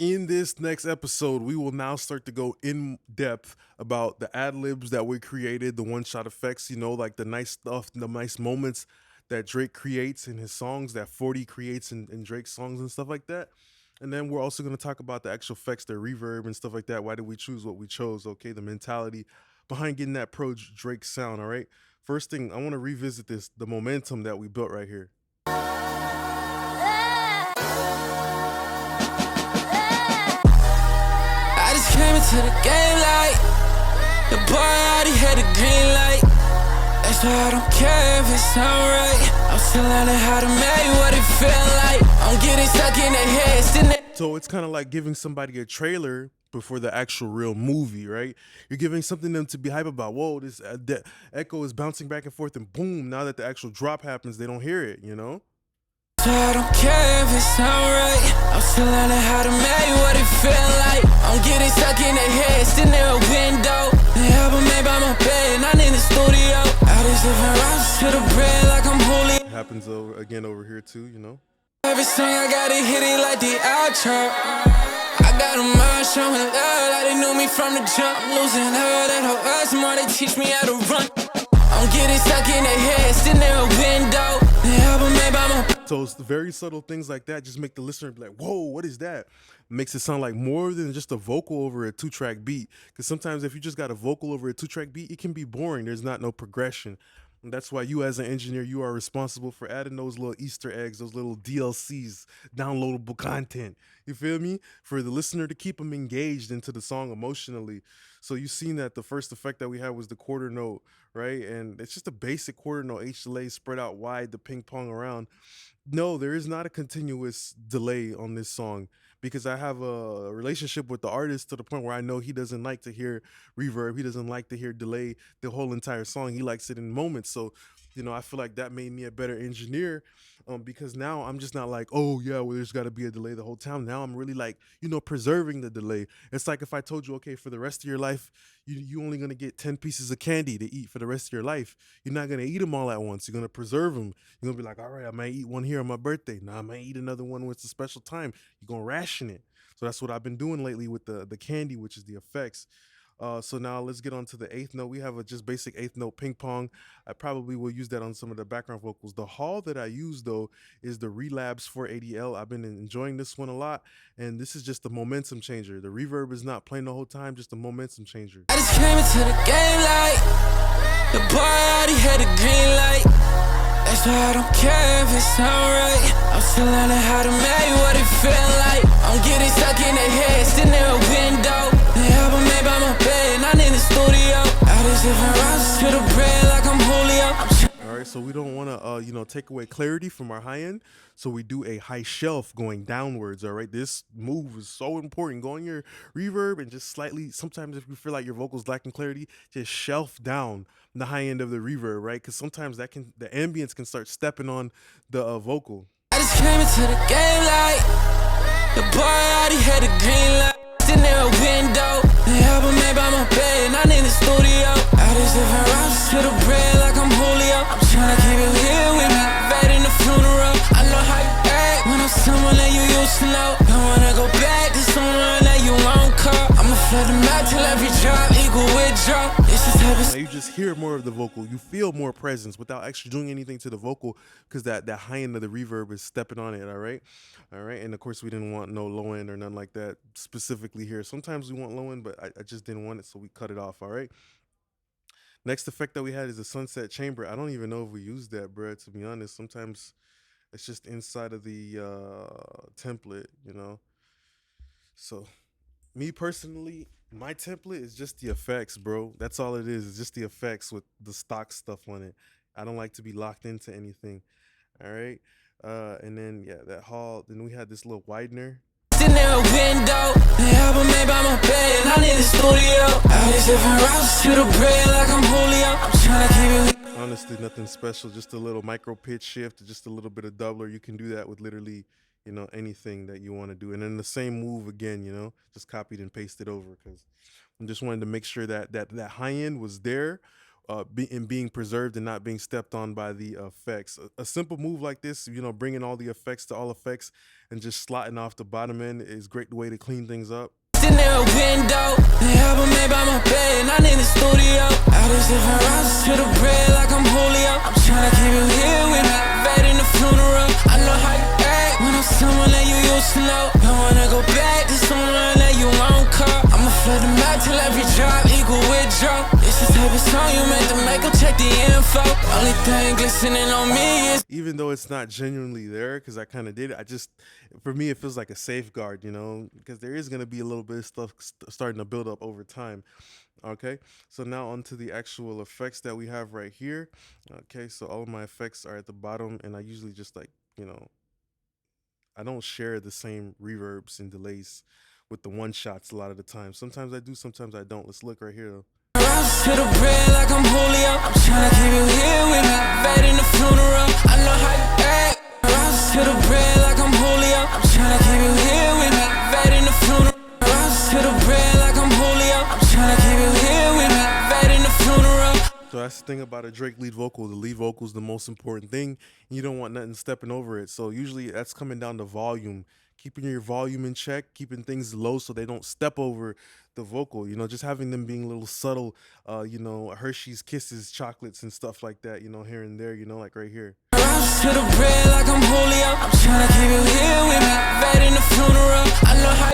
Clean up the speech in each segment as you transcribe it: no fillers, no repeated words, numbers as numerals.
In this next episode, we will now start to go in depth about the ad libs that we created, the one shot effects, like the nice stuff, the nice moments that Drake creates in his songs, that 40 creates in Drake's songs and stuff like that. And then we're also going to talk about the actual effects, the reverb and stuff like that. Why did we choose what we chose? Okay, the mentality behind getting that pro Drake sound. All right. First thing, I want to revisit the momentum that we built right here. I just came into the game like the boy already had the green light. That's why I don't care if it sound right. I'm still learning how to make what it feel like. I'm getting stuck in the head, still. So it's kind of like giving somebody a trailer before the actual real movie, right? You're giving something them to be hype about. Whoa, this echo is bouncing back and forth, and boom! Now that the actual drop happens, they don't hear it. So I don't care if it sound right. I'm still learning how to make what it feel like. I'm getting stuck in the head, still near a window. The album made by my bed, not in the studio. All these different routes to the bread like I'm holy. It happens over here too. Every song I gotta hit it like the outro. I got a mind showing love like they knew me from the jump. I'm losing her, that whole us more, they teach me how to run. I'm getting stuck in the head, still near a window. The album made by my. So it's the very subtle things like that just make the listener be like, whoa, what is that? Makes it sound like more than just a vocal over a 2-track beat. Because sometimes if you just got a vocal over a 2-track beat, it can be boring. There's not no progression. And that's why you as an engineer, you are responsible for adding those little Easter eggs, those little DLCs, downloadable content. You feel me? For the listener to keep them engaged into the song emotionally. So you've seen that the first effect that we had was the quarter note, right? And it's just a basic quarter note H delay spread out wide, the ping pong around. No, there is not a continuous delay on this song because I have a relationship with the artist to the point where I know he doesn't like to hear reverb. He doesn't like to hear delay the whole entire song. He likes it in moments. So, I feel like that made me a better engineer because now I'm just not like, oh, yeah, well, there's got to be a delay the whole time. Now I'm really like, preserving the delay. It's like if I told you, okay, for the rest of your life, you only going to get 10 pieces of candy to eat for the rest of your life. You're not going to eat them all at once. You're going to preserve them. You're gonna be like, all right, I might eat one here on my birthday. Now I might eat another one when it's a special time. You're gonna ration it. So that's what I've been doing lately with the candy, which is the effects. So now let's get on to the eighth note. We have a just basic eighth note ping pong. I probably will use that on some of the background vocals. The hall that I use though is the Relapse 480L. I've been enjoying this one a lot, and this is just the momentum changer. The reverb is not playing the whole time, just a momentum changer. I just came into the game like the boy already had the green light. That's why I don't care if it sound right. I'm still learning how to make what it feel like. I'm getting stuck in the head, still near a window. The album made by my bed, not in the studio. All these different routes to the bread like I'm Julio. All right, so we don't want to, take away clarity from our high end. So we do a high shelf going downwards. All right, this move is so important. Go on your reverb and just slightly. Sometimes if you feel like your vocals lacking clarity, just shelf down the high end of the reverb, right? Because sometimes the ambience can start stepping on the vocal. I just came into the game like the boy already had the green light. Still near a window. The album made by my bed, not in the studio. All these different routes to the bread like I'm Julio. I'm tryna keep it here with me, bad in the funeral. I know how you act when I'm someone that you used to know. Don't wanna go back to someone that you won't call. I'ma flood the map till every drop equal withdraw. It's the type of Now you just hear more of the vocal. You feel more presence without actually doing anything to the vocal because that high end of the reverb is stepping on it. All right. And of course, we didn't want no low end or nothing like that specifically here. Sometimes we want low end, but I just didn't want it, so we cut it off. All right. Next effect that we had is the sunset chamber. I don't even know if we used that, bro. To be honest, sometimes it's just inside of the template. So me personally, my template is just the effects, bro. That's all it is. It's just the effects with the stock stuff on it. I don't like to be locked into anything. All right. And then yeah, that hall. Then we had this little widener. in a window. The album made by my bed, not in the studio. All these different routes to the bread like I'm Julio. I'm tryna keep it. Honestly, nothing special. Just a little micro pitch shift, just a little bit of doubler. You can do that with literally, anything that you want to do. And then the same move again, just copied and pasted over because I just wanted to make sure that high end was there being preserved and not being stepped on by the effects. A simple move like this, you know, bringing all the effects to all effects and just slotting off the bottom end is a great way to clean things up. Sitting there a window, the album made by my bed, and I'm in the studio. All these different roses to the bread like I'm Julio. I'm tryna keep you here with me, vet in the funeral. I know how you act when I'm someone that you used to know. Don't wanna go back to someone that you won't call. I'ma flood the map till every drop equal withdraw. It's the type of song you meant to make them check the info. Only thing glistening on me is Even though it's not genuinely there, because I kind of did it, for me, it feels like a safeguard, you know, because there is going to be a little bit of stuff starting to build up over time. Okay, so now onto the actual effects that we have right here. Okay, so all of my effects are at the bottom, and I usually just like, you know, I don't share the same reverbs and delays with the one shots a lot of the time. Sometimes I do, sometimes I don't. Let's look right here though. roses to the bread like I'm Julio. I'm tryna keep you here with me, vet in the funeral. I know how you act. Roses to the bread like I'm Julio. I'm tryna keep you here with me, vet in the funeral. Roses to the bread like I'm Julio. I'm tryna keep you here with me, vet in the funeral. So that's the thing about a Drake lead vocal. The lead vocal is the most important thing. And you don't want nothing stepping over it. So usually that's coming down to volume, keeping your volume in check, keeping things low so they don't step over the vocal. You know, just having them being little subtle, you know, Hershey's Kisses, chocolates and stuff like that. You know, here and there. You know, like right here. Roses to the bread like I'm Julio. I'm tryna keep you here with me, vet in the funeral. I know how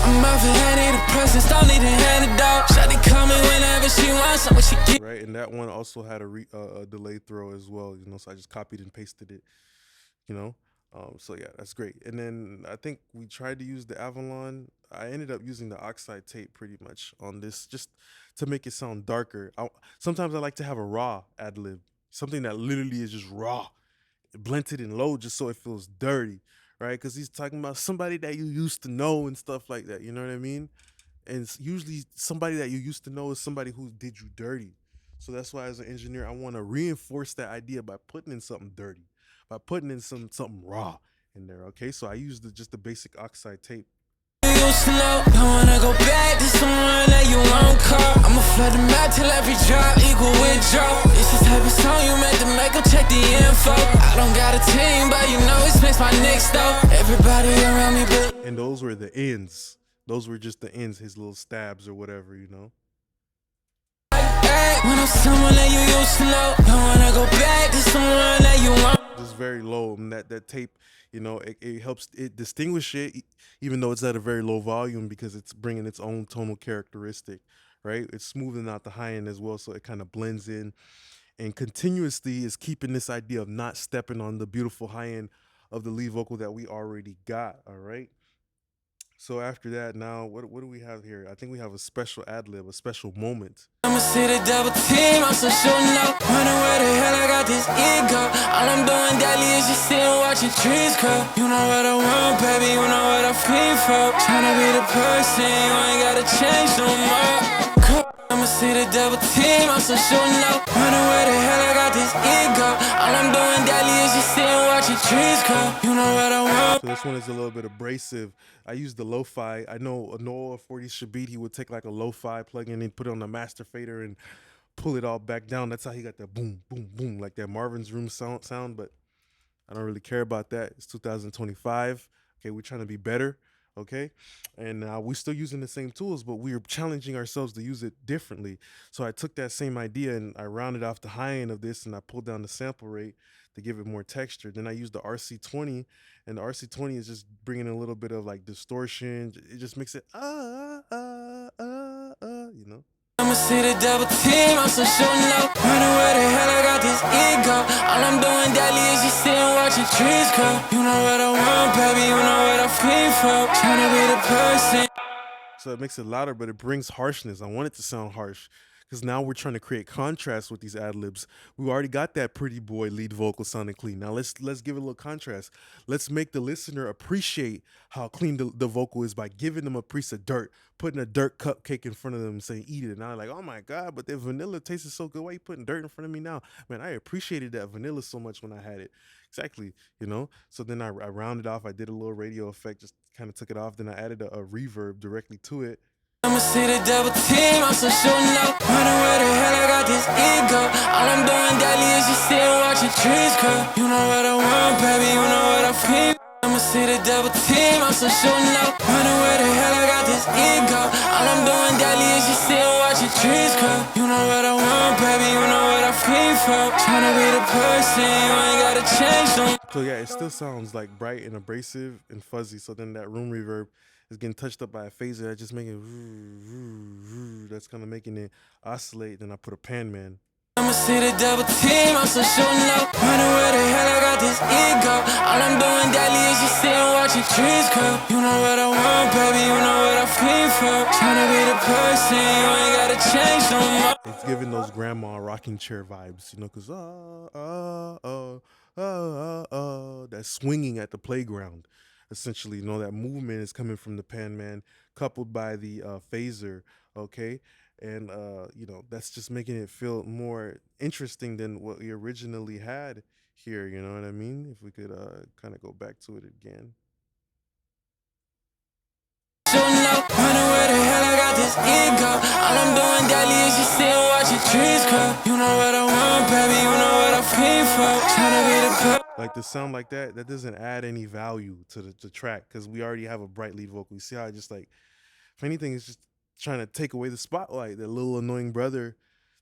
I'm out for antidepressants, don't need an antidote. Shawty call me whenever she wants something, she get. Right, and that one also had a delayed throw as well. You know, so I just copied and pasted it. You know, so yeah, that's great. And then I think we tried to use the Avalon. I ended up using the oxide tape pretty much on this just to make it sound darker. Sometimes I like to have a raw ad lib, something that literally is just raw, blunted and low, just so it feels dirty, right? Because he's talking about somebody that you used to know and stuff like that. You know what I mean? And it's usually somebody that you used to know is somebody who did you dirty. So that's why, as an engineer, I want to reinforce that idea by putting in something dirty, by putting in something raw in there. Okay, so I used just the basic oxide tape. Used to know, don't wanna go back to someone that you won't call. I'ma flood the map till every drop equal withdraw. It's the type of song you meant to make them check the info. I don't got a team, but you know it's makes my Knicks though. Everybody around me, but And those were the ends. Those were just the ends, his little stabs or whatever, you know. when I'm someone that you used to know, don't wanna go back to someone that you want. Just very low, and that tape, you know, it helps it distinguish it, even though it's at a very low volume because it's bringing its own tonal characteristic, right? It's smoothing out the high end as well, so it kind of blends in, and continuously is keeping this idea of not stepping on the beautiful high end of the lead vocal that we already got. All right. So after that, now what do we have here? I think we have a special ad lib, a special moment. I'ma see the double team, I'm so shooting up. Wondering where the hell I got this ego. All I'm doing daily is just sitting watching trees grow. You know what I want, baby, you know what I feel for. Tryna be the person, you ain't gotta change no more. I'ma see the double team, I'm so shooting up. Wondering where the hell I got this ego. All I'm doing daily is just sitting watching trees grow. You know what I want. So this one is a little bit abrasive. I use the lo-fi. I know Noah 40 Shabit, he would take like a lo-fi plugin and put it on the master fader and pull it all back down. That's how he got that boom, boom, boom, like that Marvin's Room sound. But I don't really care about that. It's 2025. Okay, we're trying to be better. Okay, and we're still using the same tools, but we're challenging ourselves to use it differently. So I took that same idea and I rounded off the high end of this, and I pulled down the sample rate to give it more texture. Then I used the RC20, and the RC20 is just bringing a little bit of like distortion. It just makes it you know. I'ma see the double team, I'm so shooting up. Wondering where the hell I got this ego. All I'm doing daily is just sitting watching trees grow. You know what I want, baby, you know what I feel for. Tryna be the person. So it makes it louder, but it brings harshness. I want it to sound harsh because now we're trying to create contrast with these ad libs. We already got that pretty boy lead vocal sounding clean. Now let's give it a little contrast. Let's make the listener appreciate how clean the vocal is by giving them a piece of dirt, putting a dirt cupcake in front of them and saying, eat it. And I'm like, oh my God, but that vanilla tastes so good. Why are you putting dirt in front of me now? Man, I appreciated that vanilla so much when I had it. Exactly, you know? So then I rounded off. I did a little radio effect, just kind of took it off. Then I added a reverb directly to it. I'ma see the double team, I'm so shooting up. Wondering where the hell I got this ego. All I'm doing daily is just sitting watching trees grow. You know what I want, baby, you know what I feel. I'ma see the double team, I'm so shooting up. Wondering where the hell I got this ego. All I'm doing daily is just sitting watching trees grow. You know what I want, baby, you know what I feel for. Tryna be the person, you ain't gotta change them. So yeah, it still sounds like bright and abrasive and fuzzy. So then that room reverb is getting touched up by a phaser that just making that's kind of making it oscillate. Then I put a pan man. I'ma see the double team, I'm so shooting up. Wondering where the hell I got this ego. All I'm doing daily is just sitting watching trees grow. You know what I want, baby, you know what I feel for. Tryna be the person, you ain't gotta change no more. It's giving those grandma rocking chair vibes, you know, cause that swinging at the playground. Essentially, you know, that movement is coming from the pan man, coupled by the phaser, okay, and you know, that's just making it feel more interesting than what we originally had here. You know what I mean? If we could kind of go back to it again. Shooting up, wondering where the hell I got this ego. All I'm doing daily is just sitting watching trees grow. You know what I want, baby, you know what I feel for. Tryna be the Like the sound like that doesn't add any value to the track because we already have a bright lead vocal. You see how I just like, if anything, it's just trying to take away the spotlight. That little annoying brother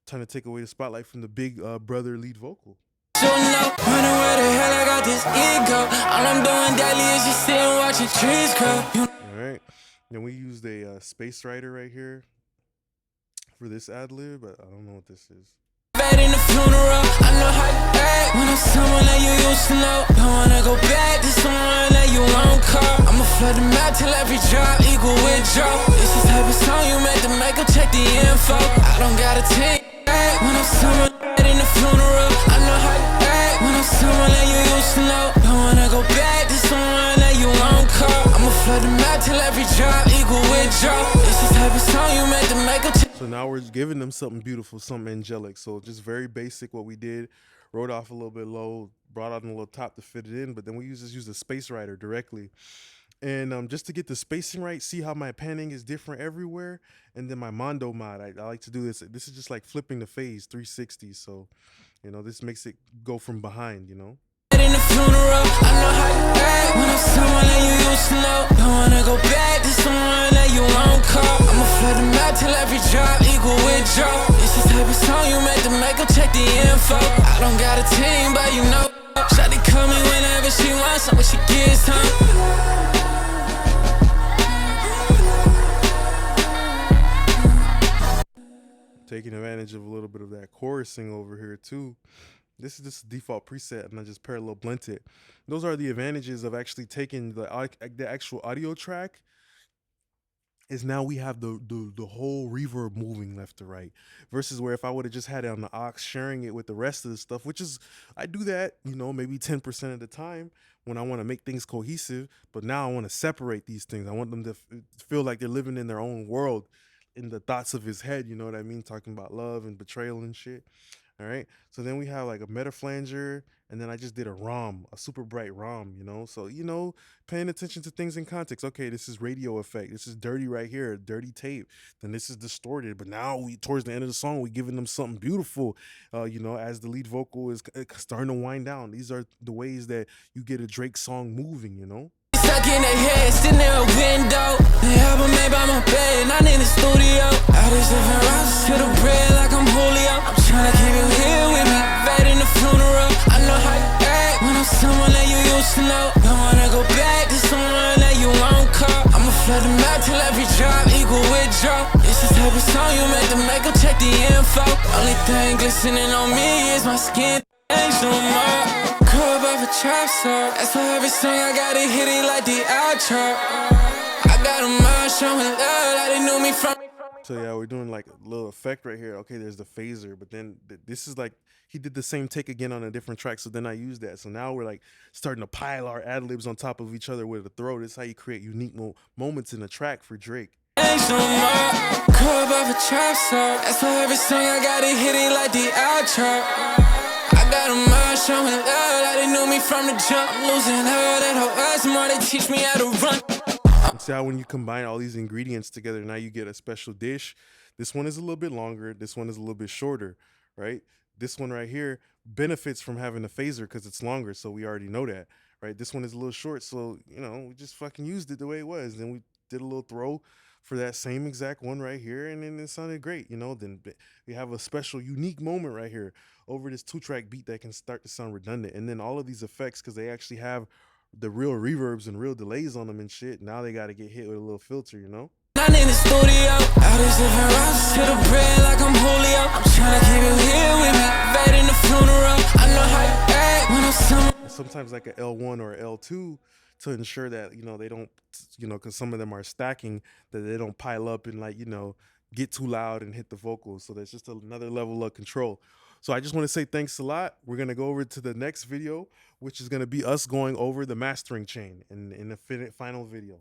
trying to take away the spotlight from the big brother lead vocal. Shooting up, wondering where the hell I got this ego. All I'm doing daily is just sitting watching trees grow. All right, then we used a space rider right here for this ad lib, but I don't know what this is. Bad in the funeral, I know how you act. When I'm someone that you used to know, don't wanna go back to someone that you won't call. I'ma flood the map till every drop equal withdraw. This is the type of song you meant to make her check the info. I don't gotta take back. When I'm someone bad in the funeral, I know how you act. When I'm someone that you used to know, don't wanna go back to someone that you won't call. I'ma flood the map till every drop equal withdraw. This is the type of song you meant to make her check. So now we're giving them something beautiful, something angelic. So just very basic what we did. Wrote off a little bit low, brought out a little top to fit it in, but then we just use the space rider directly. And just to get the spacing right, see how my panning is different everywhere. And then my Mondo mod, I like to do this. This is just like flipping the phase 360. So, you know, this makes it go from behind, you know. In the funeral, I know how you act. When I'm someone that you used to know, don't wanna go back to someone that you won't call. I'ma flood the map till every drop equal withdraw. This is the type of song you meant to make her check the info. I don't got a team, but you know, Shawty call me whenever she wants, when she gets home. Taking advantage of a little bit of that chorusing over here too. This is just a default preset, and I just parallel blend it. Those are the advantages of actually taking the actual audio track. Is now we have the whole reverb moving left to right, versus where if I would have just had it on the aux, sharing it with the rest of the stuff, which is I do that, you know, maybe 10% of the time when I want to make things cohesive. But now I want to separate these things. I want them to feel like they're living in their own world, in the thoughts of his head. You know what I mean? Talking about love and betrayal and shit. All right, so then we have like a meta flanger, and then I just did a ROM, a super bright ROM, you know? So, you know, paying attention to things in context. Okay, this is radio effect. This is dirty right here, dirty tape. Then this is distorted. But now towards the end of the song, we're giving them something beautiful, you know, as the lead vocal is starting to wind down. These are the ways that you get a Drake song moving, you know? Stuck in their head, sitting in a window. The album made by my bed, not in the studio. All these different rocks to the bread like I'm Julio. I'm tryna keep you here with me, bad in the funeral. I know how you act when I'm someone that you used to know. Don't wanna go back to someone that you won't call. I'ma flood the map till every drop equal withdraw. It's the type of song you meant to make her check the info. Only thing glistening on me is my skin. Ain't no more. Curb off a trap song. That's why every song I gotta hit it like the outro. I got a mind showing love like they knew me from. So yeah, we're doing like a little effect right here. Okay, there's the phaser, but then this is like he did the same take again on a different track. So then I used that. So now we're like starting to pile our ad libs on top of each other with a throw. This is how you create unique moments in a track for Drake. Ain't no more. Curb off a trap song. That's why every song I gotta hit it like the outro. I got a mind showing love like they knew me from the jump. I'm losing her, that whole us more, they teach me how to run. See how when you combine all these ingredients together, now you get a special dish. This one is a little bit longer. This one is a little bit shorter, right? This one right here benefits from having a phaser because it's longer, so we already know that, right? This one is a little short, so we just fucking used it the way it was. Then we did a little throw for that same exact one right here, and then it sounded great, Then we have a special, unique moment right here over this 2-track beat that can start to sound redundant, and then all of these effects because they actually have the real reverbs and real delays on them and shit. Now they got to get hit with a little filter. I'm in the studio, all these different rocks to the bread like I'm Julio. I'm trying to keep it here with me, fat in the funeral. I know how you act when I'm summer. And sometimes like a L1 or a L2 to ensure that they don't because some of them are stacking, that they don't pile up and get too loud and hit the vocals. So that's just another level of control. So I just want to say thanks a lot. We're going to go over to the next video, which is going to be us going over the mastering chain in the final video.